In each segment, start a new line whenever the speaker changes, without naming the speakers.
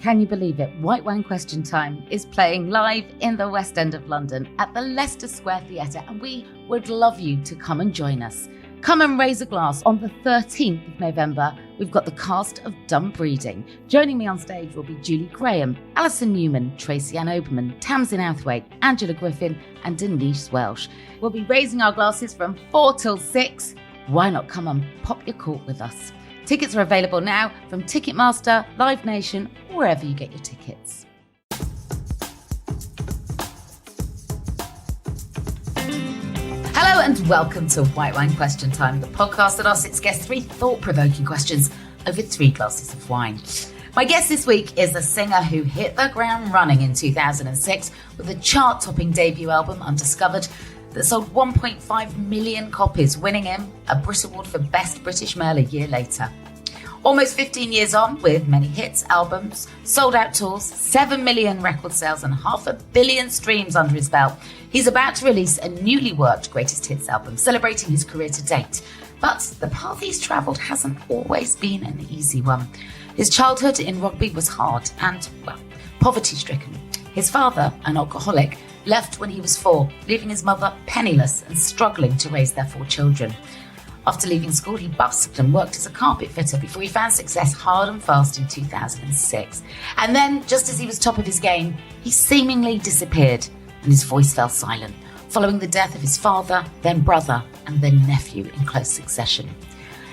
Can you believe it? White Wine Question Time is playing live in the West End of London at the Leicester Square Theatre, and we would love you to come and join us. Come and raise a glass. On the 13th of November, we've got the cast of Dumb Breeding. Joining me on stage will be Julie Graham, Alison Newman, Tracy Ann Oberman, Tamsin Outhwaite, Angela Griffin and Denise Welsh. We'll be raising our glasses from 4 till 6. Why not come and pop your cork with us? Tickets are available now from Ticketmaster, Live Nation, or wherever you get your tickets. Hello and welcome to White Wine Question Time, the podcast that asks its guests 3 thought-provoking questions over 3 glasses of wine. My guest this week is a singer who hit the ground running in 2006 with a chart-topping debut album, Undiscovered, that sold 1.5 million copies, winning him a Brit Award for Best British Male a year later. Almost 15 years on, with many hits, albums, sold-out tours, 7 million record sales and 500 million streams under his belt, he's about to release a newly worked greatest hits album, celebrating his career to date. But the path he's travelled hasn't always been an easy one. His childhood in Rugby was hard and, well, poverty-stricken. His father, an alcoholic, left when he was 4, leaving his mother penniless and struggling to raise their 4 children. After leaving school, he busked and worked as a carpet fitter before he found success hard and fast in 2006. And then, just as he was top of his game, he seemingly disappeared and his voice fell silent, following the death of his father, then brother, and then nephew in close succession.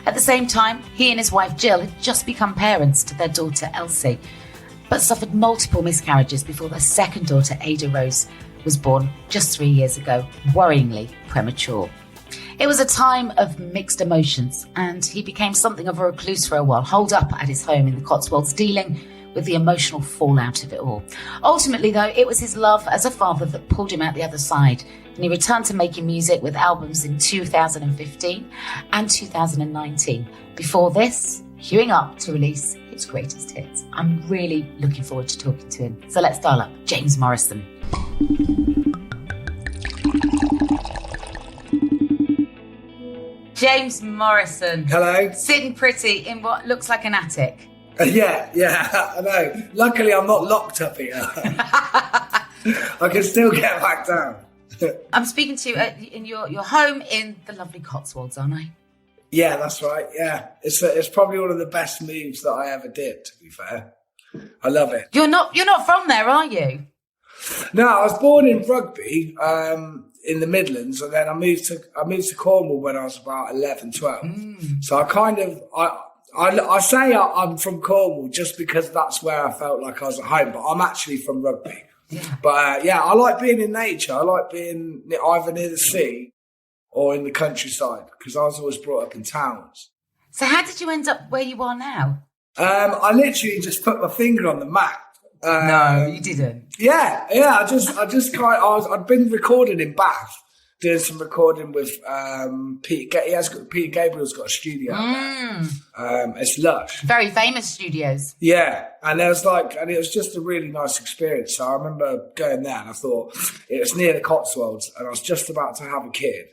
At the same time, he and his wife Jill had just become parents to their daughter Elsie, but suffered multiple miscarriages before their second daughter, Ada Rose, was born just 3 years ago, worryingly premature. It was a time of mixed emotions, and he became something of a recluse for a while, holed up at his home in the Cotswolds, dealing with the emotional fallout of it all. Ultimately, though, it was his love as a father that pulled him out the other side, and he returned to making music with albums in 2015 and 2019. Before this, queuing up to release his greatest hits. I'm really looking forward to talking to him. So let's dial up James Morrison. James Morrison.
Hello.
Sitting pretty in what looks like an attic.
Yeah, I know. Luckily, I'm not locked up here. I can still get back down.
I'm speaking to you in your home in the lovely Cotswolds, aren't I?
Yeah, that's right. Yeah, it's probably one of the best moves that I ever did, to be fair. I love it.
You're not from there, are you?
No, I was born in Rugby, in the Midlands, and then I moved to Cornwall when I was about 11, 12. So I say I'm from Cornwall just because that's where I felt like I was at home, but I'm actually from Rugby. Yeah. But I like being in nature. I like being either near the sea or in the countryside because I was always brought up in towns.
So how did you end up where you are now?
I literally just put my finger on the map.
No, you didn't.
Yeah. I'd been recording in Bath, doing some recording with Peter Gabriel's got a studio out there. It's lush.
Very famous studios.
Yeah, and it was just a really nice experience. So I remember going there, and I thought it was near the Cotswolds, and I was just about to have a kid,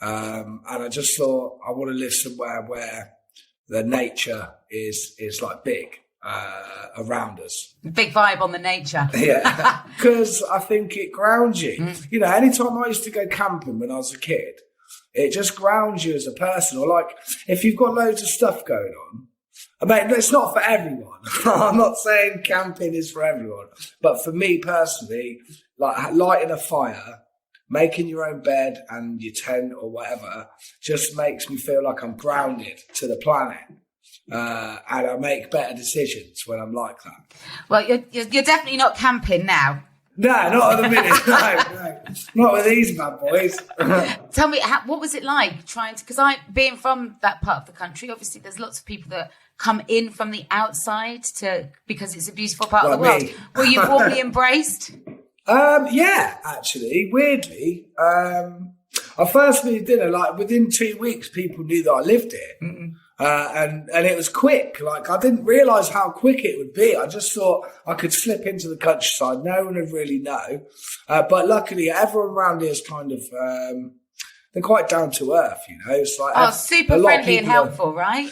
and I just thought I want to live somewhere where the nature is like big. Around us.
Big vibe on the nature.
Yeah, because I think it grounds you. You know, anytime I used to go camping when I was a kid, it just grounds you as a person. Or like, if you've got loads of stuff going on, I mean, it's not for everyone. I'm not saying camping is for everyone. But for me personally, like lighting a fire, making your own bed and your tent or whatever, just makes me feel like I'm grounded to the planet. And I make better decisions when I'm like that.
Well, you're definitely not camping now.
No, not at the minute. No, not with these bad boys.
Tell me, what was it like trying to? Because being from that part of the country, obviously, there's lots of people that come in from the outside because it's a beautiful part of the world. Were you warmly embraced?
Yeah, actually, weirdly. I first moved in, and like within 2 weeks, people knew that I lived here. And it was quick. Like, I didn't realise how quick it would be. I just thought I could slip into the countryside. No one would really know. But luckily, everyone around here is kind of, they're quite down to earth, you know. It's like,
super friendly and helpful, right?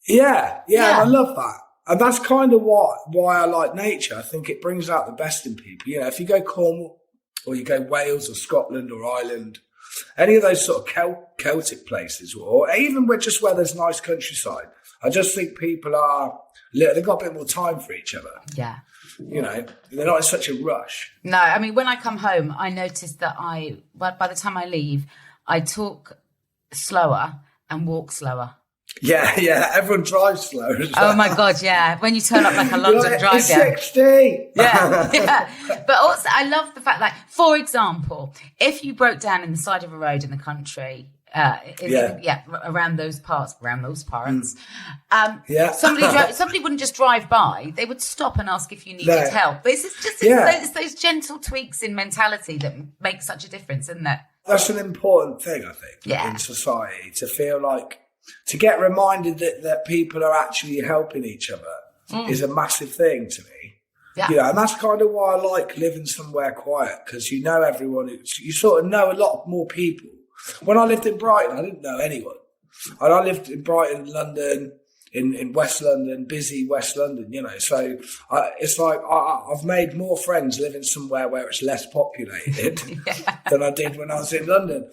Yeah, and I love that. And that's kind of why I like nature. I think it brings out the best in people. You know, if you go Cornwall or you go Wales or Scotland or Ireland, any of those sort of Celtic places, or even where there's nice countryside, I just think people they've got a bit more time for each other.
Yeah.
You know, they're not in such a rush.
No, I mean, when I come home, I notice that by the time I leave, I talk slower and walk slower.
Yeah, everyone drives slow as well.
Oh my God, yeah. When you turn up like a London drive,
60.
Yeah. But also, I love the fact, like, for example, if you broke down in the side of a road in the country, around those parts, somebody wouldn't just drive by. They would stop and ask if you needed help. This is just it's those gentle tweaks in mentality that make such a difference, isn't it?
That's an important thing, I think, in society, to feel like, to get reminded that people are actually helping each other is a massive thing to me. Yeah. You know, and that's kind of why I like living somewhere quiet, because you know everyone. You sort of know a lot more people. When I lived in Brighton, I didn't know anyone. And I lived in Brighton, London, in West London, busy West London, you know. So it's like I've made more friends living somewhere where it's less populated than I did when I was in London.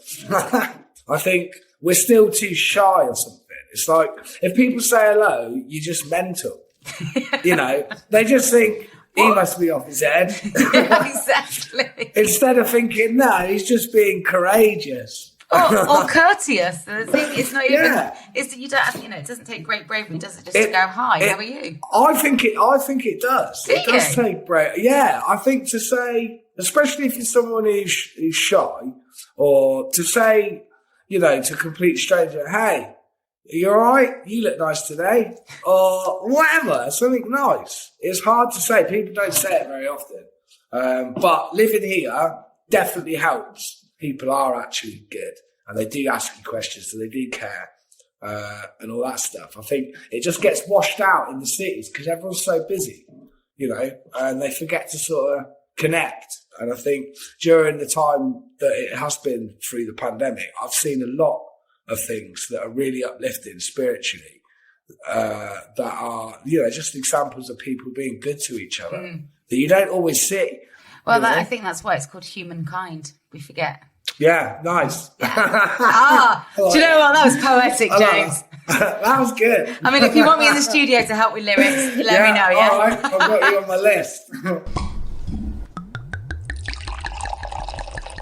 I think we're still too shy or something. It's like, if people say hello, you're just mental. You know, they just think, he must be off his head.
Yeah, exactly.
Instead of thinking, no, he's just being courageous.
Or courteous. The thing is not even, is that you don't have, you know, it doesn't take great bravery, does it, just to go, hi, how are you? I think it does. It does take bravery. Yeah, I think to say, especially if you're someone who's shy, or to say, you know, to a complete stranger, hey, are you all right? You look nice today. Or whatever, something nice. It's hard to say. People don't say it very often. But living here definitely helps. People are actually good. And they do ask you questions, so they do care. And all that stuff. I think it just gets washed out in the cities because everyone's so busy, you know, and they forget to sort of connect. And I think during the time that it has been through the pandemic, I've seen a lot of things that are really uplifting spiritually, that are, you know, just examples of people being good to each other that you don't always see. Well, I think that's why it's called humankind. We forget.
Yeah, nice.
Yeah. Do you know what? That was poetic, James.
That was good.
I mean, if you want me in the studio to help with lyrics, let me know, yeah?
All right, I've got you on my list.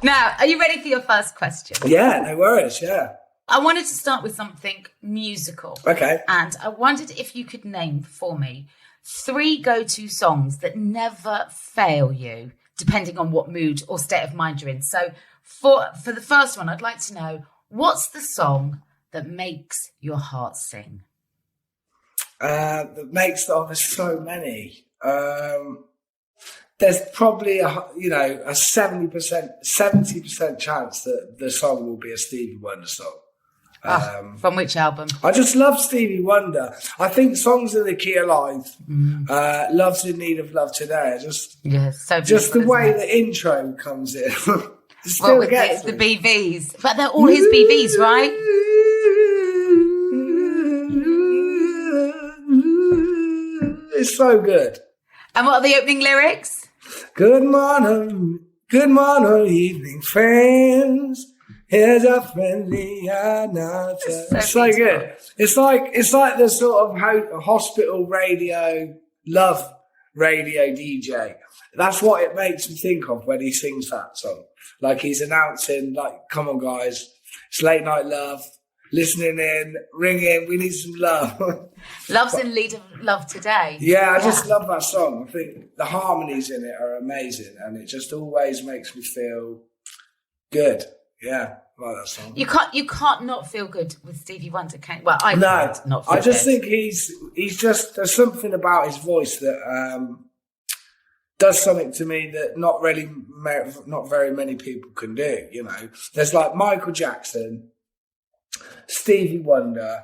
Now, are you ready for your first question?
Yeah, no worries, yeah.
I wanted to start with something musical.
Okay.
And I wondered if you could name for me 3 go-to songs that never fail you, depending on what mood or state of mind you're in. So for the first one, I'd like to know, what's the song that makes your heart sing?
There's so many. There's probably a 70% chance that the song will be a Stevie Wonder song.
From which album?
I just love Stevie Wonder. I think Songs in the Key of Life, Love's in Need of Love Today.
So
just the way the intro comes in.
With the BVs. But they're all his BVs, right?
It's so good.
And what are the opening lyrics?
Good morning, evening friends. Here's a friendly announcer. So good. It's like the sort of hospital radio, love radio DJ. That's what it makes me think of when he sings that song. Like he's announcing, like, come on guys, it's late night love. Listening in, ringing, we need some love.
Love's in Need of Love Today.
Yeah, I just love that song. I think the harmonies in it are amazing, and it just always makes me feel good. Yeah, I like that song.
You can't not feel good with Stevie Wonder, can you? Well, I
can't
not feel
I just
good.
think he's just, there's something about his voice that does something to me that not very many people can do, you know. There's like Michael Jackson, Stevie Wonder,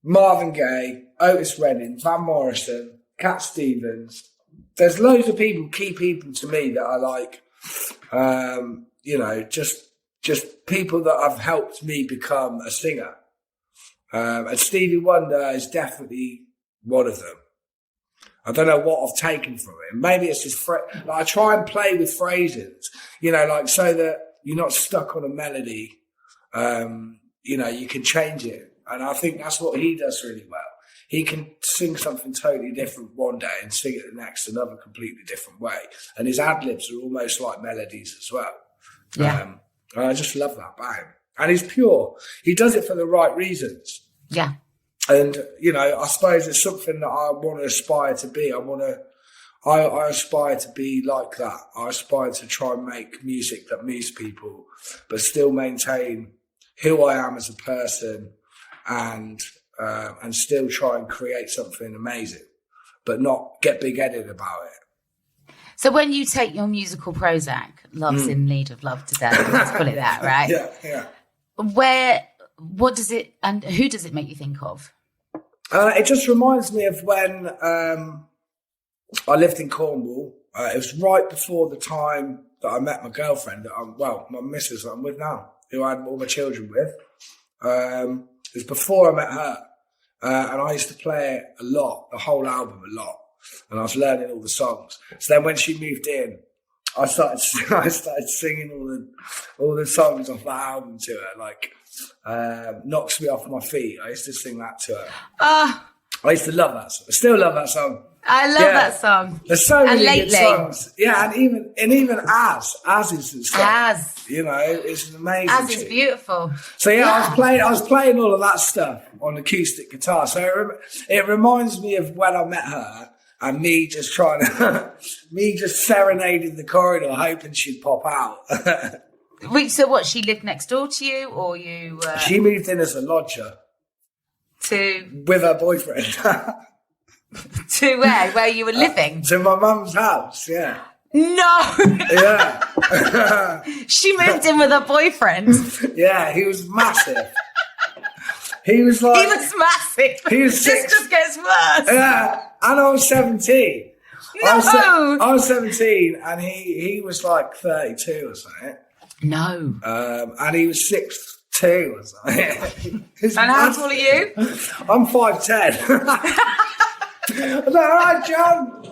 Marvin Gaye, Otis Redding, Van Morrison, Cat Stevens. There's loads of key people to me that I like, you know, just people that have helped me become a singer. And Stevie Wonder is definitely one of them. I don't know what I've taken from him. Maybe it's just like I try and play with phrases, you know, like so that you're not stuck on a melody. You know, you can change it. And I think that's what he does really well. He can sing something totally different one day and sing it the next another completely different way. And his ad-libs are almost like melodies as well.
Yeah.
And I just love that about him. And he's pure. He does it for the right reasons.
Yeah.
And, you know, I suppose it's something that I want to aspire to be. I aspire to be like that. I aspire to try and make music that moves people, but still maintain who I am as a person and still try and create something amazing, but not get big-headed about it.
So when you take your musical Prozac, Love's in Need of Love Today, let's call it that, right?
Yeah.
What does it, and who does it make you think of?
It just reminds me of when I lived in Cornwall. It was right before the time that I met my girlfriend, my missus that I'm with now, who I had all my children with. It was before I met her. And I used to play it a lot, the whole album a lot. And I was learning all the songs. So then when she moved in, I started singing all the songs off that album to her, like Knocks Me Off My Feet. I used to sing that to her. I used to love that song. I still love that song.
I love that song.
There's so many good songs. Yeah, and even As is the song.
As.
You know, it's an amazing.
As is beautiful.
So yeah, I was playing all of that stuff on acoustic guitar. So it reminds me of when I met her and me just serenading the corridor, hoping she'd pop out.
Wait, so what? She lived next door to you, or you?
She moved in as a lodger. With her boyfriend.
To where? Where you were living?
To my mum's house. Yeah.
No.
Yeah.
She moved in with her boyfriend.
Yeah, he was massive. He was massive. He was
This just gets worse.
Yeah, and I was 17.
No.
I was 17, and he was like 32 or something.
No.
And he was 6'2" or something.
And how tall are you?
I'm 5'10". I was like, all right, John.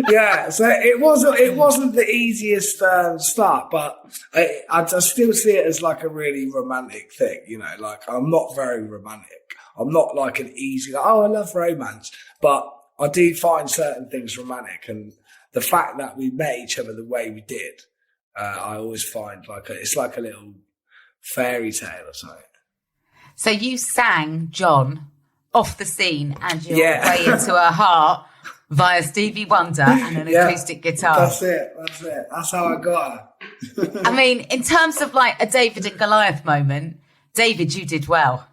Yeah, so it wasn't the easiest start, but I still see it as like a really romantic thing, you know, like I'm not very romantic. I'm not like an easy, like, I love romance, but I do find certain things romantic, and the fact that we met each other the way we did, I always find like it's like a little fairy tale or something.
So you sang John off the scene and your way into her heart via Stevie Wonder and an acoustic guitar.
That's it. That's how I got her.
I mean, in terms of like a David and Goliath moment, David, you did well.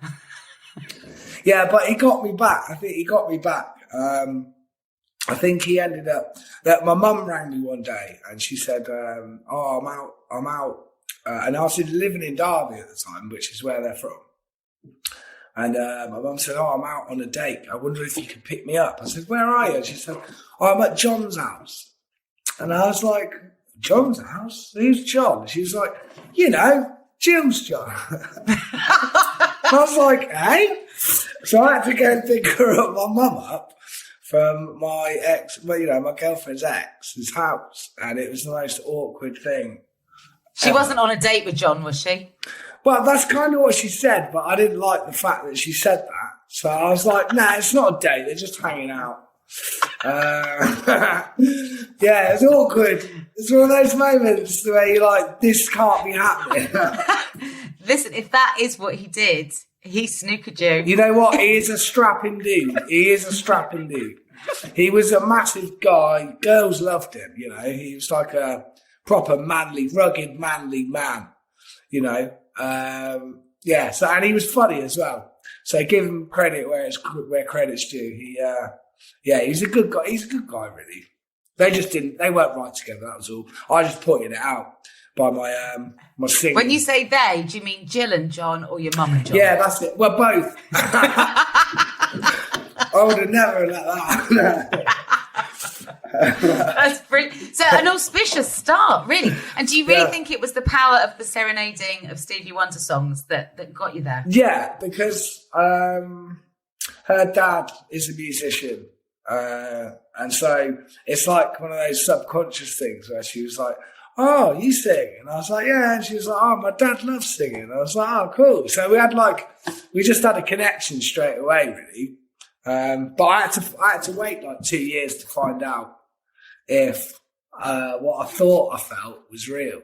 Yeah, but he got me back. I think he got me back. I think he ended up that my mum rang me one day and she said, I'm out. And I was living in Derby at the time, which is where they're from. And my mum said, I'm out on a date. I wonder if you could pick me up. I said, where are you? She said, I'm at John's house. And I was like, John's house? Who's John? She was like, you know, Jill's John. I was like, hey? So I had to go and pick my mum up from my my girlfriend's ex's house. And it was the most awkward thing.
She wasn't on a date with John, was she?
Well, that's kind of what she said, but I didn't like the fact that she said that. So I was like, nah, it's not a date. They're just hanging out. Yeah, it's awkward. It's one of those moments where you're like, this can't be happening.
Listen, if that is what he did, he snookered you.
You know what? He is a strapping dude. He was a massive guy. Girls loved him, you know. He was like a proper rugged manly man, you know. So, and he was funny as well. So give him credit where credit's due. He's a good guy. He's a good guy, really. They weren't right together. That was all. I just pointed it out by my singing.
When you say they, do you mean Jill and John or your mum and John?
Yeah, that's it. Well, both. I would have never let that.
That's brilliant. So an auspicious start, really. And do you really think it was the power of the serenading of Stevie Wonder songs that got you there?
Yeah, because her dad is a musician. And so it's like one of those subconscious things where she was like, oh, you sing? And I was like, yeah. And she was like, oh, my dad loves singing. And I was like, oh, cool. So we just had a connection straight away, really. But I had to wait like 2 years to find out if what I thought I felt was real.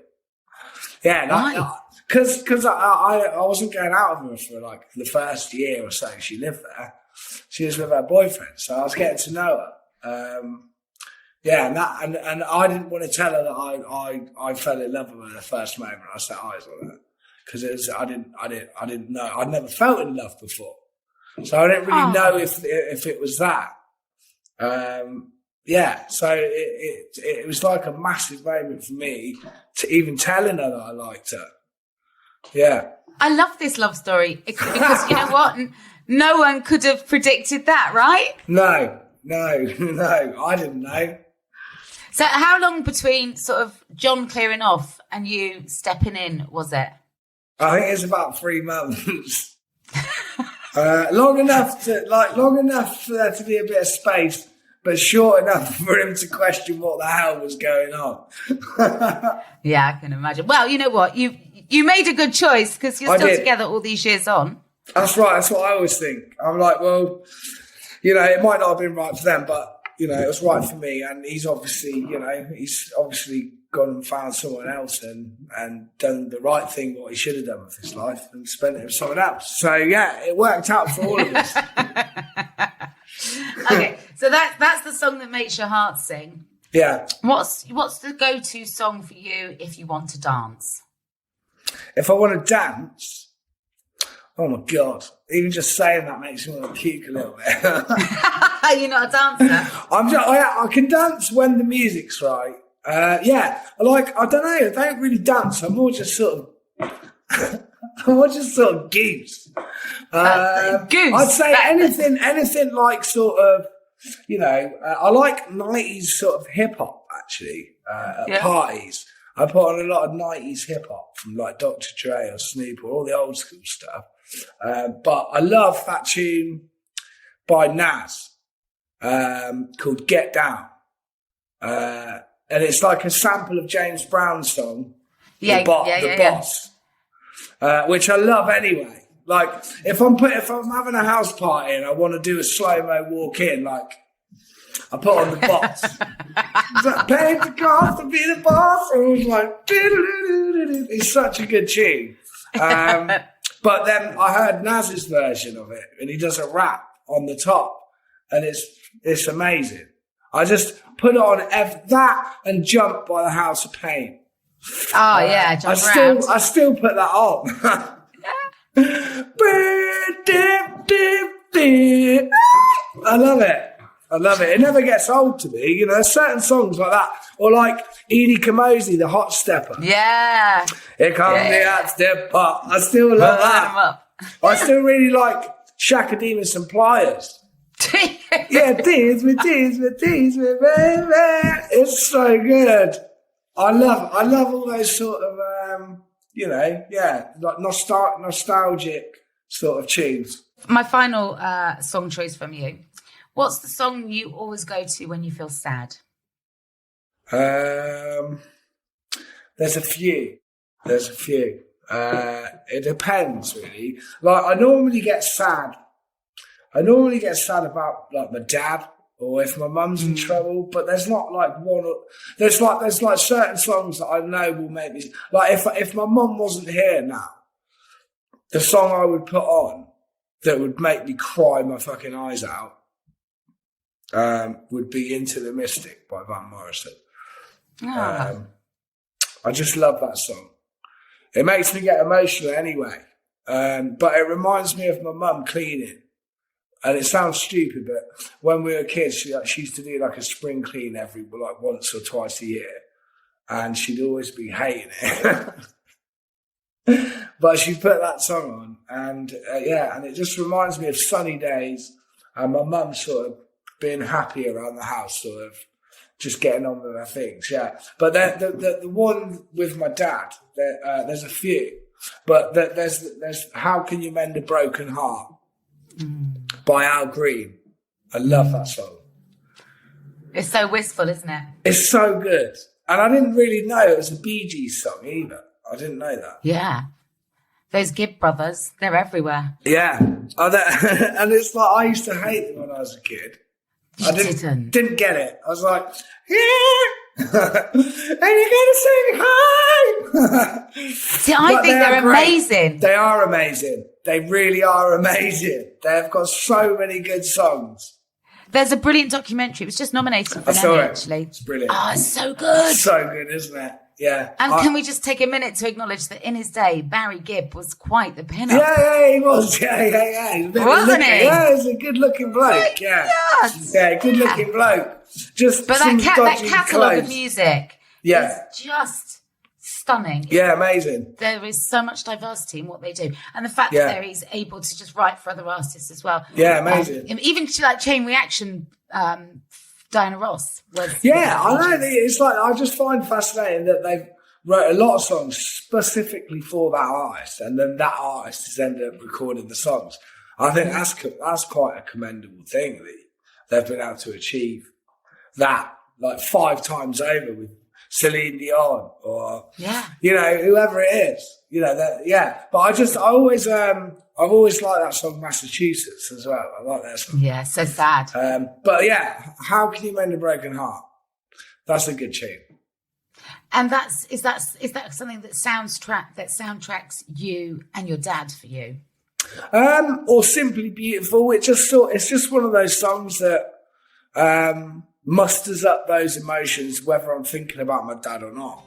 Yeah, because I wasn't going out with her for like the first year or so she lived there. She was with her boyfriend, so I was getting to know her. And I didn't want to tell her that I fell in love with her the first moment I set eyes on her, because I didn't know. I'd never felt in love before, so I didn't really know if it was that. So it was like a massive moment for me to even telling her that I liked her. Yeah,
I love this love story because you know what? No one could have predicted that, right?
No, I didn't know.
So how long between sort of John clearing off and you stepping in was it?
I think it's about 3 months. Long enough for there to be a bit of space, but short enough for him to question what the hell was going on.
Yeah, I can imagine. Well, you know what? You made a good choice because you're still together all these years on.
That's right. That's what I always think. I'm like, well, it might not have been right for them, but, it was right for me. And he's obviously gone and found someone else and done the right thing, what he should have done with his life, and spent it with someone else. So, yeah, it worked out for all of us.
Okay, so that's the song that makes your heart sing.
Yeah.
What's the go-to song for you if you want to dance?
If I want to dance... Oh my God! Even just saying that makes me want to puke a little bit.
You're not a dancer.
I can dance when the music's right. I don't know. I don't really dance. I'm more just sort of goose.
Goose.
I'd say anything like sort of, I like 90s sort of hip hop actually at parties. I put on a lot of 90s hip hop from like Dr. Dre or Snoop or all the old school stuff. But I love that tune by Nas called Get Down. And it's like a sample of James Brown's song, The Boss, which I love anyway. Like if I'm having a house party and I want to do a slow-mo walk in, like I put on The Boss. Paid the cost to be the boss. And I was like, it's such a good tune. But then I heard Nas's version of it, and he does a rap on the top, and it's amazing. I just put it on that and Jump by the House of Pain.
Oh yeah, Jump around.
I still put that on. I love it. It never gets old to me. There's certain songs like that. Or like Edie Kamosi, the Hot Stepper.
Yeah.
Here comes the Hot Stepper. I still love that. I still really like Shaka Demus and Pliers. Yeah, tease me, baby. It's so good. I love all those sort of, like nostalgic sort of tunes.
My final song choice from you. What's the song you always go to when you feel sad?
There's a few. It depends, really. Like, I normally get sad about, like, my dad or if my mum's in trouble, but there's not, like, there's certain songs that I know will make me... Like, if my mum wasn't here now, the song I would put on that would make me cry my fucking eyes out would be Into the Mystic by Van Morrison. I just love that song. It makes me get emotional anyway. But it reminds me of my mum cleaning. And it sounds stupid, but when we were kids, she used to do like a spring clean once or twice a year. And she'd always be hating it. But she'd put that song on. And and it just reminds me of sunny days and my mum sort of being happy around the house, sort of just getting on with our things, yeah. But the one with my dad, there's a few. But there's How Can You Mend a Broken Heart by Al Green. I love that song.
It's so wistful, isn't it?
It's so good. And I didn't really know it was a Bee Gees song either. I didn't know that.
Yeah. Those Gibb brothers, they're everywhere.
Yeah. And it's like, I used to hate them when I was a kid. I didn't get it. I was like, yeah. And you're going to sing high.
See, I think they're amazing.
They are amazing. They really are amazing. They've got so many good songs.
There's a brilliant documentary. It was just nominated for an Emmy, actually.
It's brilliant.
Oh, it's so good.
It's so good, isn't it? Yeah.
And can we just take a minute to acknowledge that in his day, Barry Gibb was quite the pin-up.
Yeah, he was. Yeah.
Wasn't he?
Yeah, he's a good-looking bloke. Yeah.
Yes.
Yeah, good-looking bloke.
But that catalogue of music is just stunning.
Yeah, amazing.
There is so much diversity in what they do. And the fact that he's able to just write for other artists as well.
Yeah, amazing.
Even like Chain Reaction, Diana Ross was.
Yeah, I know. It's like, I just find fascinating that they've wrote a lot of songs specifically for that artist, and then that artist has ended up recording the songs. I think that's quite a commendable thing that they've been able to achieve that like 5 times over with Celine Dion or whoever it is. But I've always liked that song Massachusetts as well. I like that song.
Yeah, so sad.
But yeah, How Can You Mend a Broken Heart? That's a good tune.
And is that something that soundtracks you and your dad for you?
Or Simply Beautiful. It's just one of those songs that musters up those emotions, whether I'm thinking about my dad or not.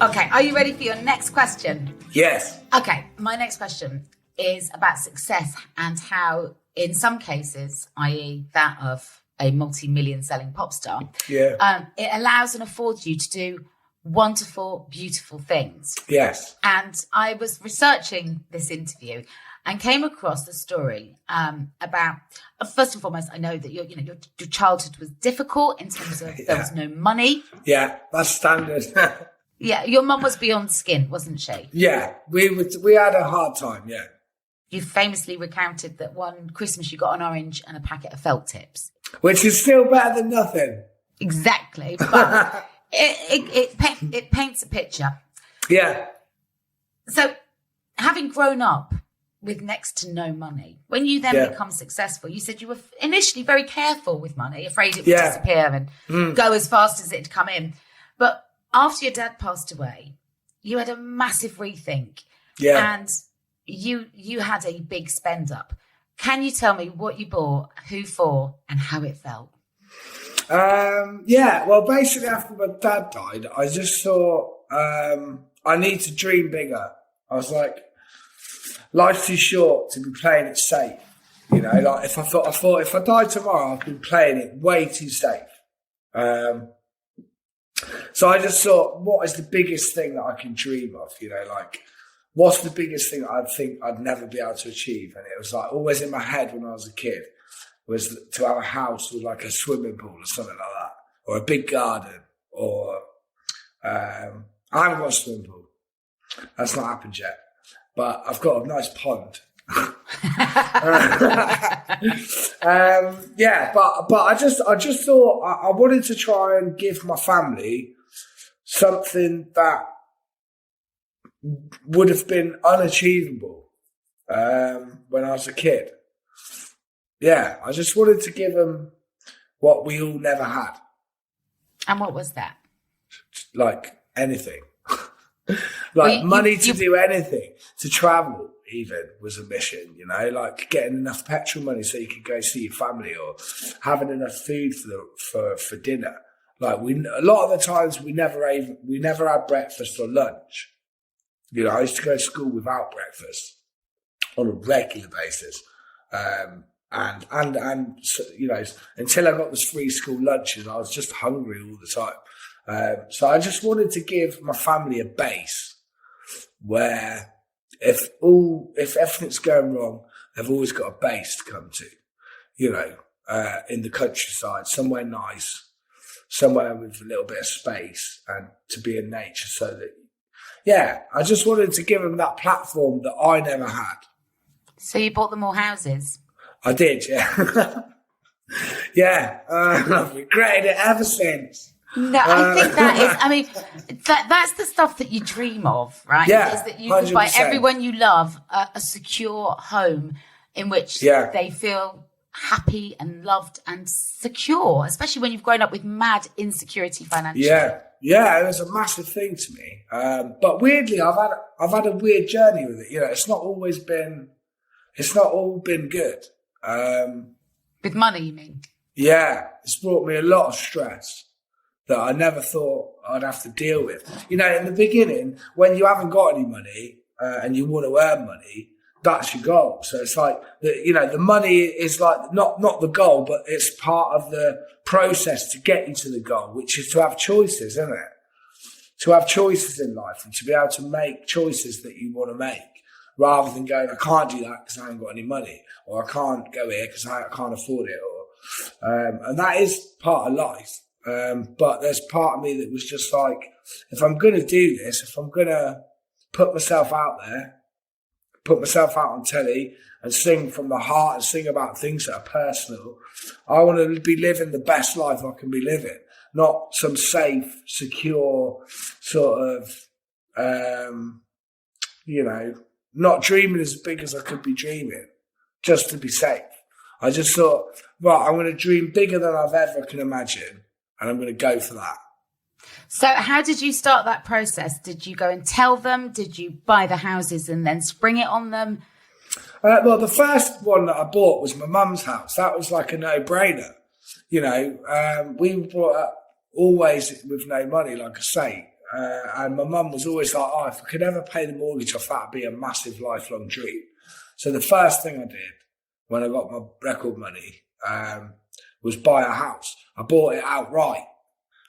Okay, are you ready for your next question?
Yes.
Okay, my next question is about success and how, in some cases, i.e. that of a multi-million selling pop star, it allows and affords you to do wonderful, beautiful things.
Yes.
And I was researching this interview and came across the story about, first and foremost, I know that your childhood was difficult in terms of there was no money.
Yeah, that's standard.
Yeah, your mum was beyond skin, wasn't she?
Yeah, we had a hard time, yeah.
You famously recounted that one Christmas you got an orange and a packet of felt tips.
Which is still better than nothing.
Exactly, but it paints a picture.
Yeah.
So, having grown up with next to no money, when you then become successful, you said you were initially very careful with money, afraid it would disappear and go as fast as it'd come in. But after your dad passed away, you had a massive rethink.
Yeah.
And you had a big spend up. Can you tell me what you bought, who for, and how it felt?
Well, basically after my dad died, I just thought I need to dream bigger. I was like, life's too short to be playing it safe. Like I thought if I died tomorrow, I've been playing it way too safe. So I just thought, what is the biggest thing that I can dream of? Like, what's the biggest thing I think I'd never be able to achieve? And it was like always in my head when I was a kid was to have a house with like a swimming pool or something like that, or a big garden, or I haven't got a swimming pool. That's not happened yet, but I've got a nice pond. But I just thought I wanted to try and give my family something that would have been unachievable when I was a kid. Yeah, I just wanted to give them what we all never had.
And what was that?
Like anything. Money to do anything, to travel even was a mission, like getting enough petrol money so you could go see your family, or having enough food for dinner. Like a lot of the times we never had breakfast or lunch. I used to go to school without breakfast on a regular basis. And you know, until I got those free school lunches, I was just hungry all the time. So I just wanted to give my family a base where if everything's going wrong, they've always got a base to come to, you know, in the countryside, somewhere nice, somewhere with a little bit of space and to be in nature so that, yeah, I just wanted to give them that platform that I never had.
So you bought them all houses?
I did, yeah. Yeah, I've regretted it ever since.
No, I think that is, I mean, that's the stuff that you dream of, right?
Yeah,
is that you could buy
100%.
everyone you love a secure home in which they feel happy and loved and secure, especially when you've grown up with mad insecurity financially.
Yeah, it was a massive thing to me. But weirdly, I've had a weird journey with it. You know, it's not all been good.
With money, you mean?
Yeah, it's brought me a lot of stress that I never thought I'd have to deal with. You know, in the beginning, when you haven't got any money and you want to earn money, that's your goal. So it's like, the money is like not the goal, but it's part of the process to get you to the goal, which is to have choices, isn't it? To have choices in life and to be able to make choices that you want to make, rather than going, I can't do that because I haven't got any money, or I can't go here because I can't afford it, and that is part of life. But there's part of me that was just like, if I'm going to do this, if I'm going to put myself out there, put myself out on telly and sing from the heart and sing about things that are personal, I want to be living the best life I can be living, not some safe, secure sort of, not dreaming as big as I could be dreaming, just to be safe. I just thought, right, I'm going to dream bigger than I've ever can imagine, and I'm going to go for that.
So how did you start that process? Did you go and tell them? Did you buy the houses and then spring it on them?
Well, the first one that I bought was my mum's house. That was like a no-brainer. You know, we were brought up always with no money, like I say. And my mum was always like, if I could ever pay the mortgage off, that'd be a massive lifelong dream. So the first thing I did when I got my record money was buy a house. I bought it outright.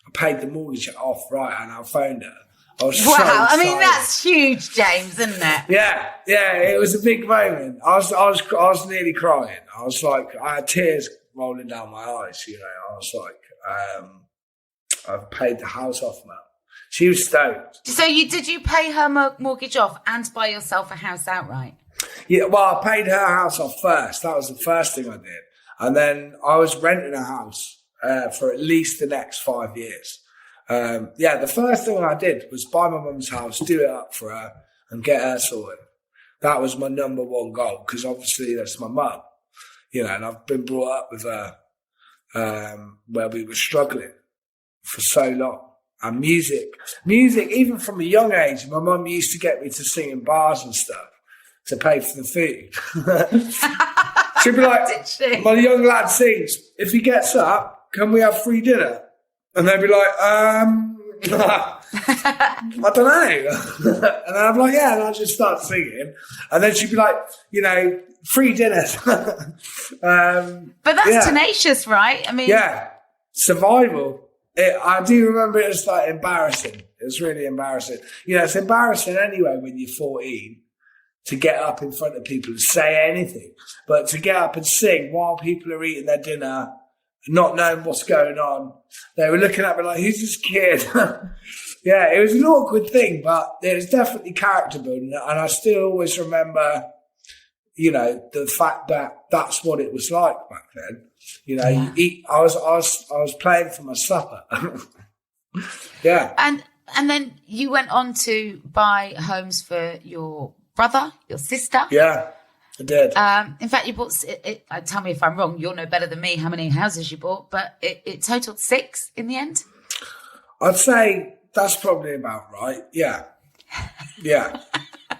I paid the mortgage off right, and I phoned her. I was
wow,
so
I mean,
excited.
that's huge, James, isn't it?
Yeah, it was a big moment. I was nearly crying. I was like, I had tears rolling down my eyes. You know, I was like, I've paid the house off now. She was stoked.
So did you pay her mortgage off and buy yourself a house outright?
Yeah, well, I paid her house off first. That was the first thing I did. And then I was renting a house for at least the next 5 years. The first thing I did was buy my mum's house, do it up for her, and get her sorted. That was my number one goal, because obviously that's my mum, you know, and I've been brought up with her where we were struggling for so long. And music, even from a young age, my mum used to get me to sing in bars and stuff to pay for the food. She'd be like, my young lad sings, if he gets up, can we have free dinner? And they'd be like, I don't know. And then I'm like, yeah, and I'd just start singing. And then she'd be like, you know, free dinner.
But that's tenacious, right? I mean,
yeah, survival. I do remember it was like embarrassing. It was really embarrassing. You know, it's embarrassing anyway when you're 14 to get up in front of people and say anything. But to get up and sing while people are eating their dinner, not knowing what's going on, they were looking at me like, who's this kid? Yeah, it was an awkward thing, but it was definitely character building. And I still always remember, you know, the fact that that's what it was like back then. You know, you eat. I was playing for my supper. Yeah.
And then you went on to buy homes for your brother, your sister.
Yeah, I did.
In fact, you bought. Tell me if I'm wrong. You'll know better than me how many houses you bought, but it totaled 6 in the end.
I'd say that's probably about right. Yeah. Yeah.
I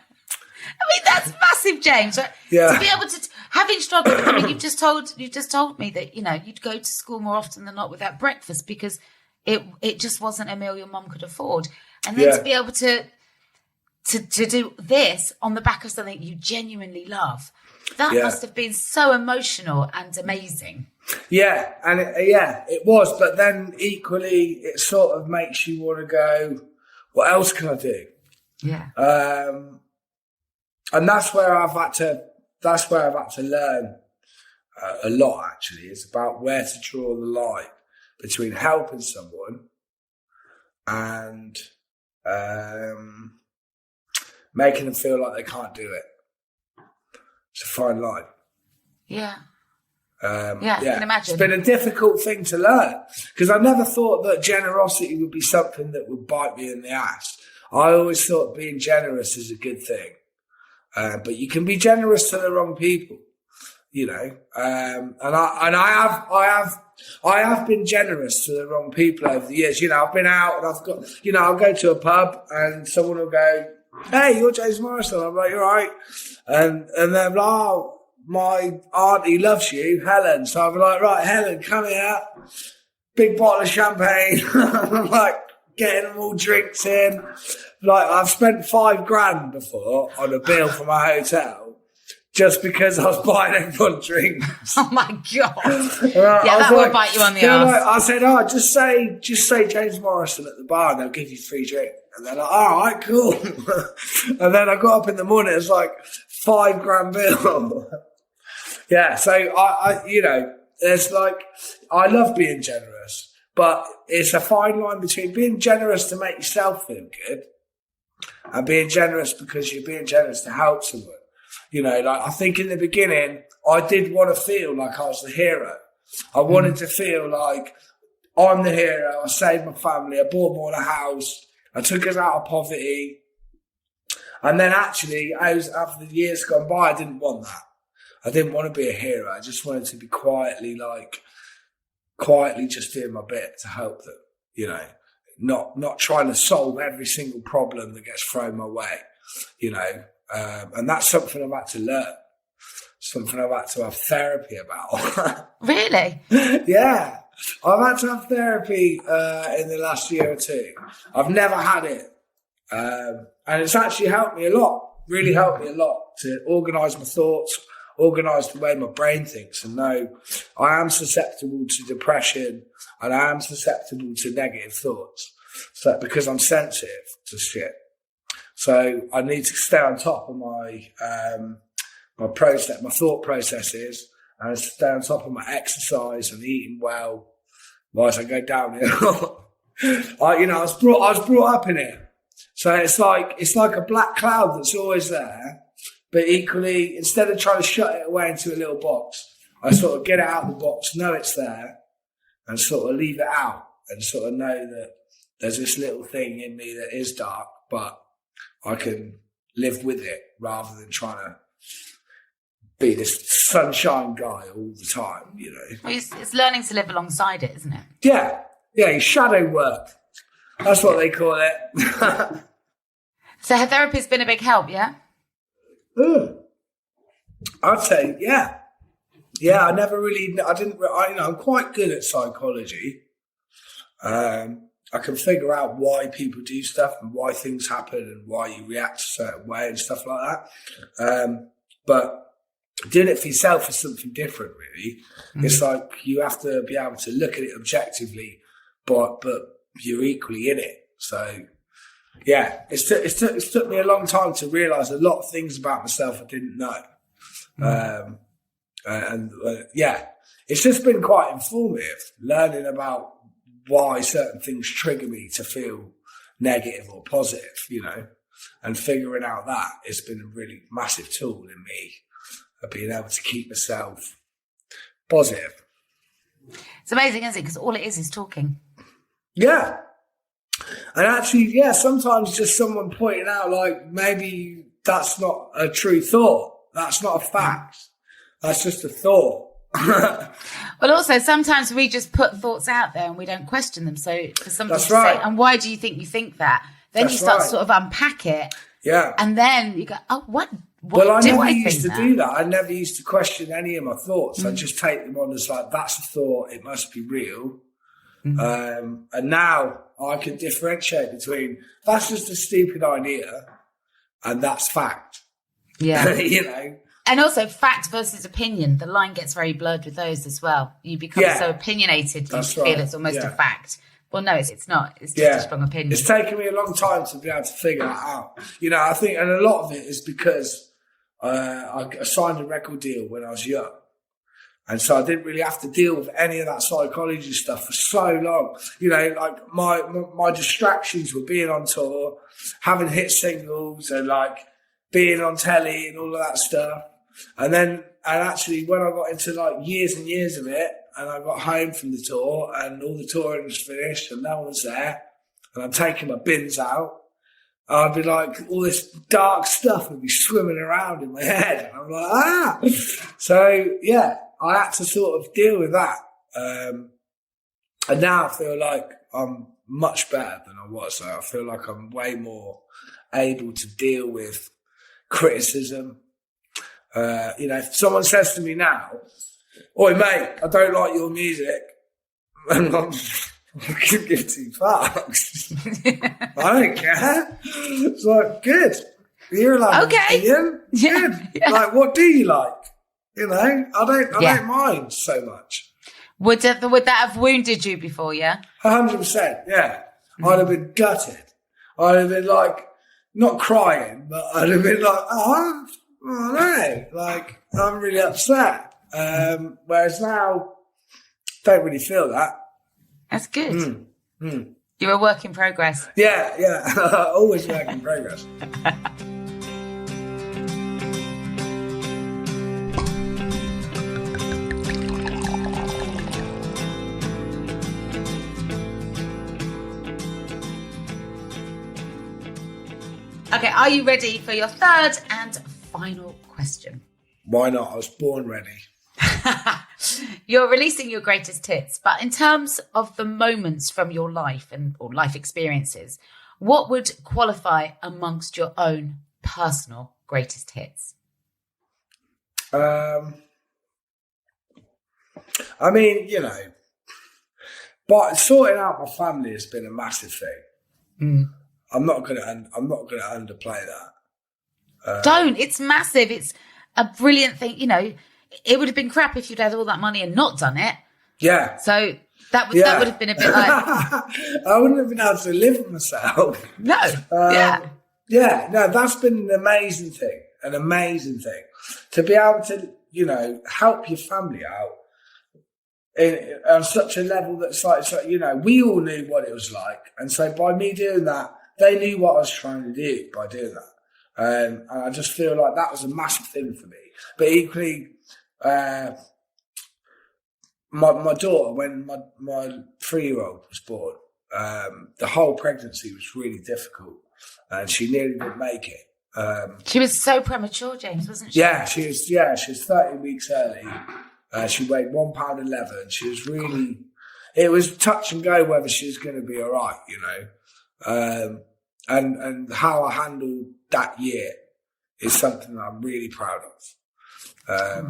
mean, that's massive, James.
Yeah.
To be able to, having struggled, I mean, you've just told me that, you know, you'd go to school more often than not without breakfast because it just wasn't a meal your mum could afford. And then to be able to do this on the back of something you genuinely love, That must have been so emotional and amazing.
Yeah, and it was. But then equally, it sort of makes you want to go, what else can I do?
Yeah.
And that's where I've had to learn a lot. Actually, it's about where to draw the line between helping someone and making them feel like they can't do it. It's a fine line.
Yeah.
I
can imagine.
It's been a difficult thing to learn because I never thought that generosity would be something that would bite me in the ass. I always thought being generous is a good thing. But you can be generous to the wrong people, you know. And I have been generous to the wrong people over the years. You know, I've been out and I've got, you know, I'll go to a pub and someone will go, "Hey, you're James Morrison." I'm like, "You're right." And they're like, "Oh, my auntie loves you, Helen." So I'm like, "Right, Helen, come here." Big bottle of champagne. I'm like getting them all drinks in. Like I've spent $5,000 before on a bill for my hotel just because I was buying everyone drinks.
Oh my God. That would bite you on the arse.
I said, "Oh, just say James Morrison at the bar and they'll give you free drink." And they're like, "All right, cool." And then I got up in the morning, it's like $5,000 bill. Yeah, so I you know, it's like, I love being generous, but it's a fine line between being generous to make yourself feel good and being generous because you're being generous to help someone. You know, like I think in the beginning, I did want to feel like I was the hero. I wanted to feel like I'm the hero. I saved my family. I bought more than a house. I took us out of poverty. And then actually, after the years gone by, I didn't want that. I didn't want to be a hero. I just wanted to be quietly just doing my bit to help them, you know, not trying to solve every single problem that gets thrown my way, you know. And that's something I've had to learn, something I've had to have therapy about.
Really?
Yeah. I've had to have therapy in the last year or two. I've never had it. And it's actually helped me a lot, really helped me a lot to organise my thoughts, organise the way my brain thinks, and know I am susceptible to depression and I am susceptible to negative thoughts. So because I'm sensitive to shit. So I need to stay on top of my thought processes, and stay on top of my exercise and eating well, whilst I go downhill. I was brought up in it. So it's like a black cloud that's always there, but equally, instead of trying to shut it away into a little box, I sort of get it out of the box, know it's there, and sort of leave it out, and sort of know that there's this little thing in me that is dark, but I can live with it rather than trying to be this sunshine guy all the time, you know.
Well, it's learning to live alongside it, isn't it?
Yeah, shadow work. That's what they call it.
So her therapy's been a big help, yeah?
I'd say, yeah. Yeah, I'm quite good at psychology. I can figure out why people do stuff and why things happen and why you react a certain way and stuff like that. But doing it for yourself is something different, really. Mm-hmm. It's like you have to be able to look at it objectively, but you're equally in it. So, yeah, it's took me a long time to realise a lot of things about myself I didn't know. Mm-hmm. It's just been quite informative, learning about why certain things trigger me to feel negative or positive, you know, and figuring out that it's been a really massive tool in me of being able to keep myself positive.
It's amazing, isn't it? Because all it is talking.
Yeah. And actually, yeah, sometimes just someone pointing out, like, maybe that's not a true thought. That's not a fact. That's just a thought.
Well, also, sometimes we just put thoughts out there and we don't question them. So for somebody to say, and why do you think that? Then you start to sort of unpack it.
Yeah.
And then you go, oh, what
well, I
do
never
I
used
think
to do that. I never used to question any of my thoughts. I just take them on as like, that's a thought. It must be real. And now I can differentiate between that's just a stupid idea and that's fact.
Yeah.
You know,
And also fact versus opinion. The line gets very blurred with those as well. You become so opinionated, you feel it's almost a fact. Well, no, it's not. It's just a strong opinion.
It's taken me a long time to be able to figure that out. I think, and a lot of it is because I signed a record deal when I was young. And so I didn't really have to deal with any of that psychology stuff for so long. Like my distractions were being on tour, having hit singles and like being on telly and all of that stuff. And actually when I got into like years and years of it, and I got home from the tour and all the touring was finished and no one was there, and I'm taking my bins out, I'd be like, all this dark stuff would be swimming around in my head. And I'm like, So, yeah, I had to sort of deal with that. And now I feel like I'm much better than I was. So I feel like I'm way more able to deal with criticism. If someone says to me now, "Oi, mate, I don't like your music," and I could give two fucks. I don't care. It's like, good. You're like,
okay.
Ian? Good. Yeah. Like, what do you like? I don't mind so much.
Would that have wounded you before, yeah?
100%, yeah. I'd have been gutted. I'd have been like, not crying, but I'd have been like, oh no, like, I'm really upset. Whereas now, don't really feel that.
That's good. You're a work in progress.
Yeah. Always work in progress.
Okay, are you ready for your third and final question?
Why not? I was born ready.
You're releasing your greatest hits, but in terms of the moments from your life or life experiences, what would qualify amongst your own personal greatest hits?
I mean, but sorting out my family has been a massive thing. I'm not gonna underplay that.
Don't. It's massive. It's a brilliant thing. It would have been crap if you'd had all that money and not done it. Yeah. So that would have been a bit like...
I wouldn't have been able to live with myself.
No.
Yeah, no, that's been an amazing thing. To be able to, help your family out on such a level that's like, we all knew what it was like. And so by me doing that, they knew what I was trying to do by doing that. And I just feel like that was a massive thing for me. But equally, my daughter, when my 3-year-old was born, the whole pregnancy was really difficult, and she nearly didn't make it.
She was so premature, James, wasn't she?
Yeah, she was 13 weeks early. She weighed £1.11. She was really. It was touch and go whether she was going to be all right, and how I handled that year is something that I'm really proud of. I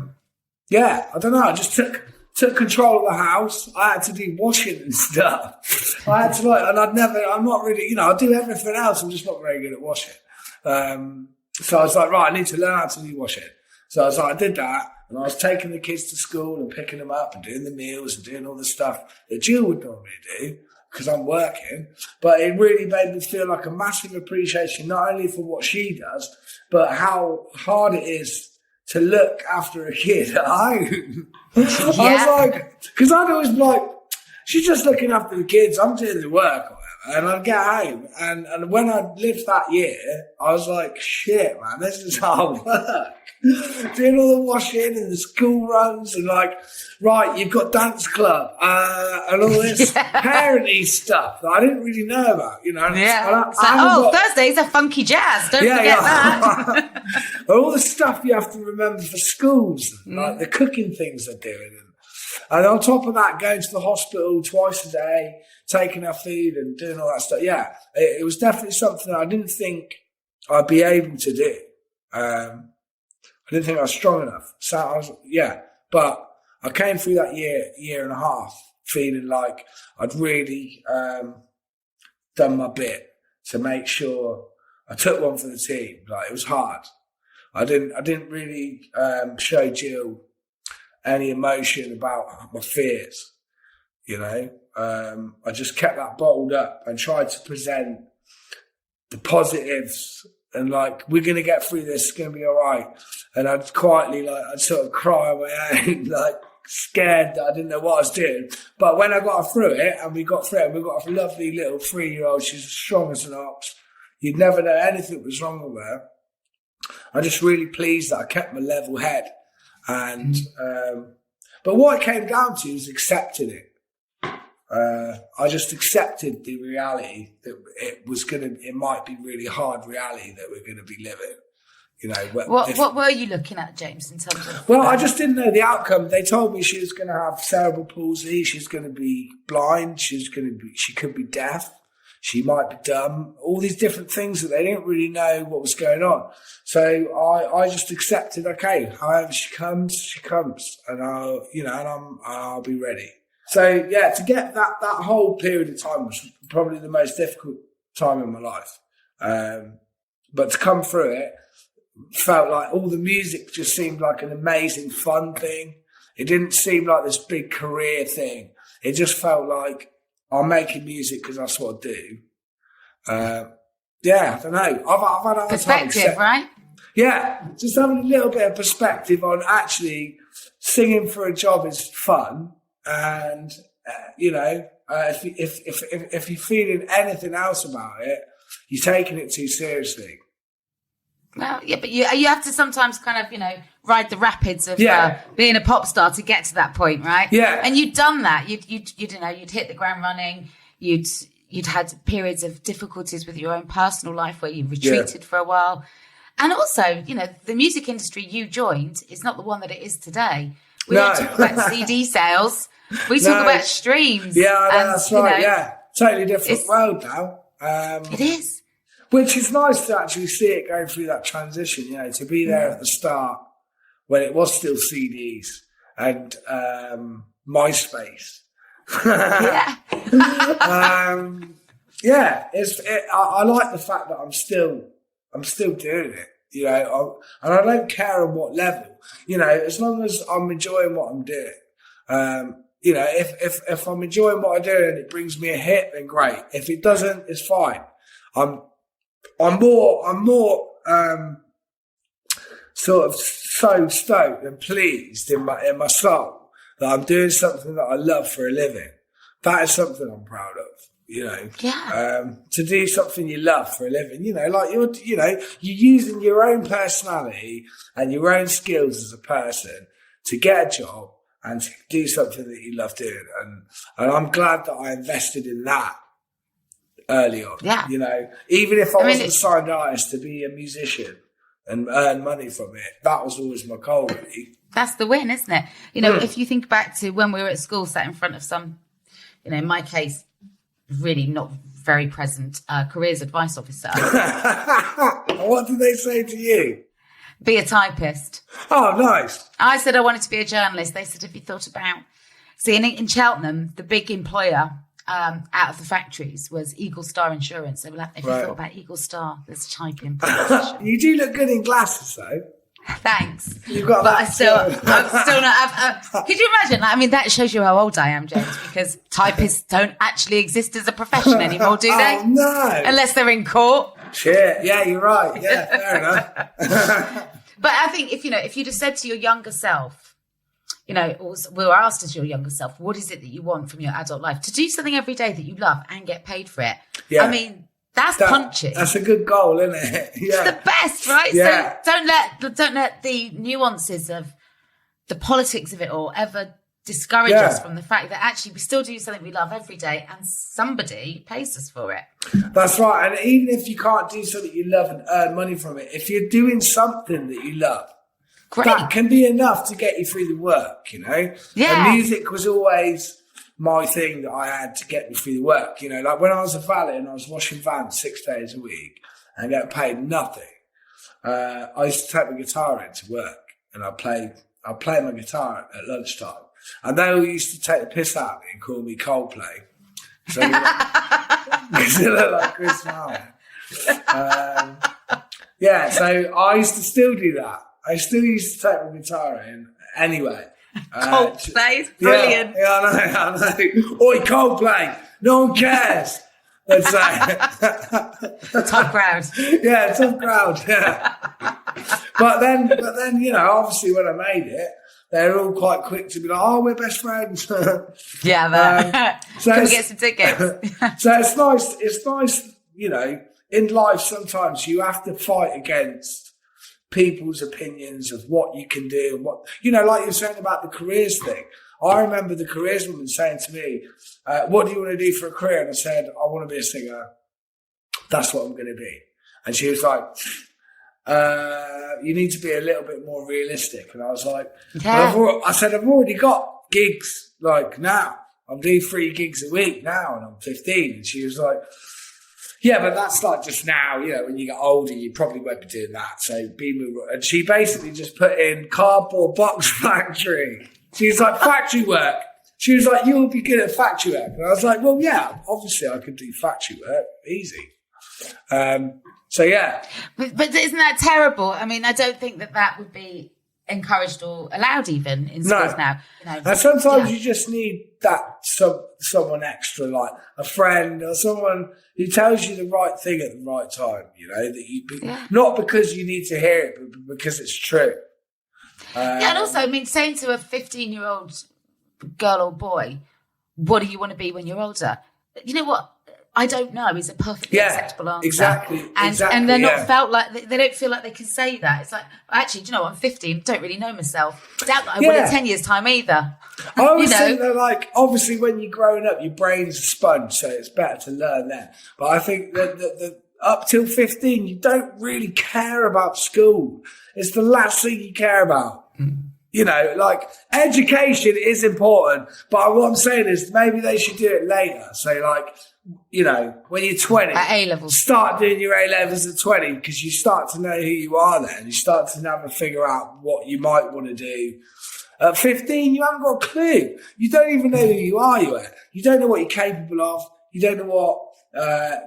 don't know. I just took control of the house. I had to do washing and stuff. I had to I'm not really, I do everything else. I'm just not very good at washing. So I was like, right, I need to learn how to do washing. So I was like, I did that. And I was taking the kids to school and picking them up and doing the meals and doing all the stuff that Jill would normally do because I'm working. But it really made me feel like a massive appreciation, not only for what she does, but how hard it is to look after a kid at home. I was like, because I'd always be like, she's just looking after the kids, I'm doing the work or whatever. And I'd get home. And when I lived that year, I was like, shit, man, this is hard work. Doing all the washing and the school runs and like, right, you've got dance club and all this parenting stuff that I didn't really know about,
Yeah. Thursday's a funky jazz. Don't forget that.
All the stuff you have to remember for schools, like the cooking things they're doing. And on top of that, going to the hospital twice a day, taking her food and doing all that stuff. Yeah, it was definitely something I didn't think I'd be able to do. I didn't think I was strong enough. So but I came through that year and a half feeling like I'd really done my bit to make sure I took one for the team. Like, it was hard. I didn't really show Jill any emotion about my fears. You know, I just kept that bottled up and tried to present the positives and like, we're going to get through this, it's going to be all right. And I'd quietly, I'd sort of cry on my own, like scared that I didn't know what I was doing. But when I got her through it, and we got through it, and we got a lovely little 3-year-old, she's as strong as an ox. You'd never know anything was wrong with her. I'm just really pleased that I kept my level head. And, but what it came down to is accepting it. I just accepted the reality that it might be really hard reality that we're going to be living. You know,
what were you looking at, James, in terms of?
Well, I just didn't know the outcome. They told me she was going to have cerebral palsy. She's going to be blind. She could be deaf. She might be dumb. All these different things that they didn't really know what was going on. So I just accepted. Okay, however she comes, and I'll be ready. So yeah, to get that whole period of time was probably the most difficult time in my life. But to come through it, felt like all the music just seemed like an amazing fun thing. It didn't seem like this big career thing. It just felt like I'm making music because that's what I do. I don't know. I've had a
perspective, right?
Yeah, just having a little bit of perspective on actually singing for a job is fun. And, if you're feeling anything else about it, you're taking it too seriously.
Well, yeah, but you have to sometimes kind of, ride the rapids of being a pop star to get to that point, right?
Yeah.
And you'd done that. You'd hit the ground running. You'd had periods of difficulties with your own personal life where you retreated for a while. And also, the music industry you joined is not the one that it is today. We don't talk about CD sales. We talk about streams.
Yeah, that's right. Yeah, totally different world now.
It is.
Which is nice to actually see it going through that transition, to be there at the start when it was still CDs and MySpace.
Yeah.
I like the fact that I'm still doing it, and I don't care on what level, as long as I'm enjoying what I'm doing. If I'm enjoying what I do and it brings me a hit, then great. If it doesn't, it's fine. I'm more sort of so stoked and pleased in my soul that I'm doing something that I love for a living. That is something I'm proud of. To do something you love for a living, you're using your own personality and your own skills as a person to get a job and to do something that you love doing. And I'm glad that I invested in that early on.
Yeah.
Even if I wasn't a signed artist, to be a musician and earn money from it, that was always my goal, really.
That's the win, isn't it? If you think back to when we were at school, sat in front of some, in my case, really not very present careers advice officer.
What did they say to you?
Be a typist.
Oh, nice.
I said I wanted to be a journalist. They said, have you thought about... See, in Cheltenham, the big employer out of the factories was Eagle Star Insurance. They were like, have you thought about Eagle Star? There's a typing position.
You do look good in glasses, though.
Thanks.
You've got
I'm still not... could you imagine? That shows you how old I am, James, because typists don't actually exist as a profession anymore, do they?
Oh, no.
Unless they're in court.
Shit. Yeah, you're right. Yeah, fair enough.
But I think if you'd have said to your younger self, we were asked as your younger self, what is it that you want from your adult life? To do something every day that you love and get paid for it.
Yeah.
That's punchy.
That's a good goal, isn't it? Yeah.
It's the best, right?
Yeah.
So don't let the nuances of the politics of it all ever discourage us from the fact that actually we still do something we love every day and somebody pays us for it.
That's right. And even if you can't do something you love and earn money from it, if you're doing something that you love,
great.
That can be enough to get you through the work,
Yeah.
And music was always my thing that I had to get me through the work, like when I was a valet and I was washing vans 6 days a week and getting paid nothing, I used to take my guitar into work and I'd play my guitar at lunchtime. And they all used to take the piss out of me and call me Coldplay. So, because they look like Chris Martin. Yeah, so I used to still do that. I still used to take my guitar in anyway.
Coldplay, brilliant.
Yeah, I know. Oi, Coldplay, no one cares. Let's say.
Tough crowd.
Yeah, tough crowd. Yeah. But then, obviously when I made it, they're all quite quick to be like, "Oh, we're best friends."
Yeah,
so
can we get some tickets?
So it's nice. It's nice, in life sometimes you have to fight against people's opinions of what you can do and what, like you're saying about the careers thing. I remember the careers woman saying to me, "What do you want to do for a career?" And I said, "I want to be a singer. That's what I'm going to be." And she was like, "You need to be a little bit more realistic." And I was like,
yeah.
I said, "I've already got gigs like now. I'm doing 3 gigs a week now and I'm 15. And she was like, "Yeah, but that's like just now, when you get older, you probably won't be doing that. So be more." And she basically just put in cardboard box factory. She was like, factory work. She was like, "You'll be good at factory work." And I was like, "Well, yeah, obviously I could do factory work. Easy." So, yeah.
But isn't that terrible? I mean, I don't think that would be encouraged or allowed even in schools now.
And sometimes you just need that someone extra, like a friend or someone who tells you the right thing at the right time, not because you need to hear it, but because it's true.
And also, I mean, saying to a 15-year-old girl or boy, "What do you want to be when you're older?" You know what? I don't know is a perfectly acceptable answer.
Exactly.
And they're not felt like they don't feel like they can say that. It's like, actually, do you know what? I'm 15, don't really know myself. Doubt that I will in 10 years' time either.
I always think that, like, obviously when you're growing up, your brain's a sponge, so it's better to learn then. But I think that up till 15, you don't really care about school. It's the last thing you care about. Like, education is important, but what I'm saying is maybe they should do it later. So, like, when you're 20,
at A-levels,
start doing your A-levels at 20 because you start to know who you are then. You start to have to figure out what you might want to do. At 15, you haven't got a clue. You don't even know who you are yet. You don't know what you're capable of. You don't know what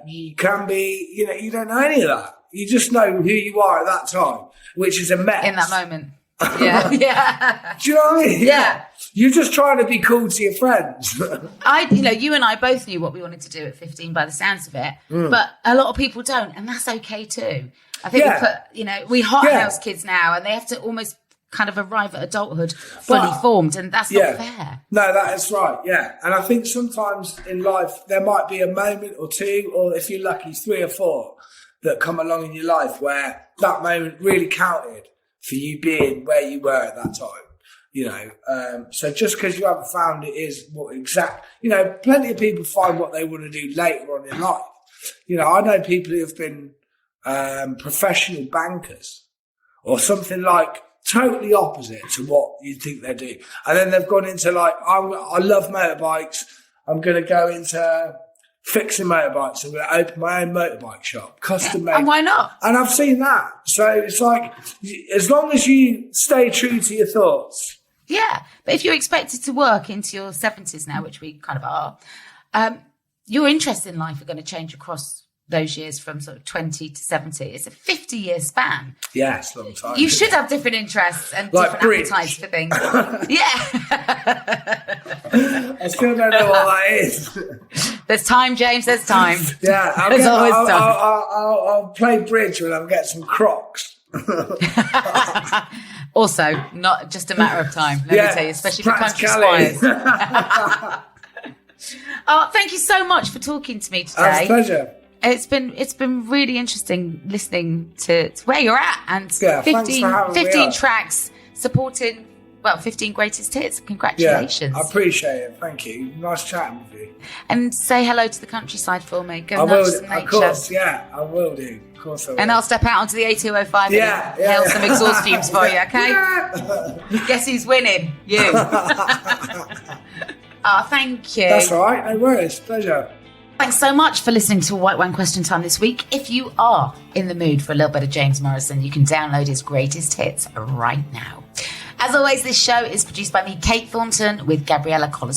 you can be. You don't know any of that. You just know who you are at that time, which is a mess.
In that moment. Yeah. Yeah.
Do you know what I mean?
Yeah.
You're just trying to be cool to your friends.
You and I both knew what we wanted to do at 15 by the sounds of it, but a lot of people don't, and that's okay too. I think we hothouse kids now, and they have to almost kind of arrive at adulthood fully formed, and that's not fair.
No, that is right, yeah. And I think sometimes in life there might be a moment or two, or if you're lucky, 3 or 4 that come along in your life where that moment really counted for you being where you were at that time. So just because you haven't found it is what exact, plenty of people find what they want to do later on in life. I know people who have been professional bankers or something like totally opposite to what you think they do. And then they've gone into like, I love motorbikes. I'm going to go into fixing motorbikes. I'm going to open my own motorbike shop, custom made.
And why not?
And I've seen that. So it's like, as long as you stay true to your thoughts.
Yeah. But if you're expected to work into your 70s now, which we kind of are, your interests in life are going to change across those years from sort of 20 to 70. It's a 50-year span.
Yeah, it's a long time.
You should have different interests and
like
different
bridge.
appetites for things. Yeah.
I still don't know what that is.
There's time, James, there's time.
Yeah, I'll play bridge when I get some Crocs.
Also, not just a matter of time, let me tell you, especially for country squires. Oh, thank you so much for talking to me today.
It's a pleasure.
It's been really interesting listening to where you're at and 15 tracks supporting 15 greatest hits. Congratulations.
Yeah, I appreciate it. Thank you. Nice chatting with you.
And say hello to the countryside for me. Go
I will,
nuts in nature.
of course, yeah, I will do. Of course I will.
And I'll step out onto the A205 and hail some exhaust fumes for you, okay? Yeah. Guess who's winning? You. Thank you.
That's all right. No worries. Pleasure.
Thanks so much for listening to White Wine Question Time this week. If you are in the mood for a little bit of James Morrison, you can download his greatest hits right now. As always, this show is produced by me, Kate Thornton, with Gabriella Collis.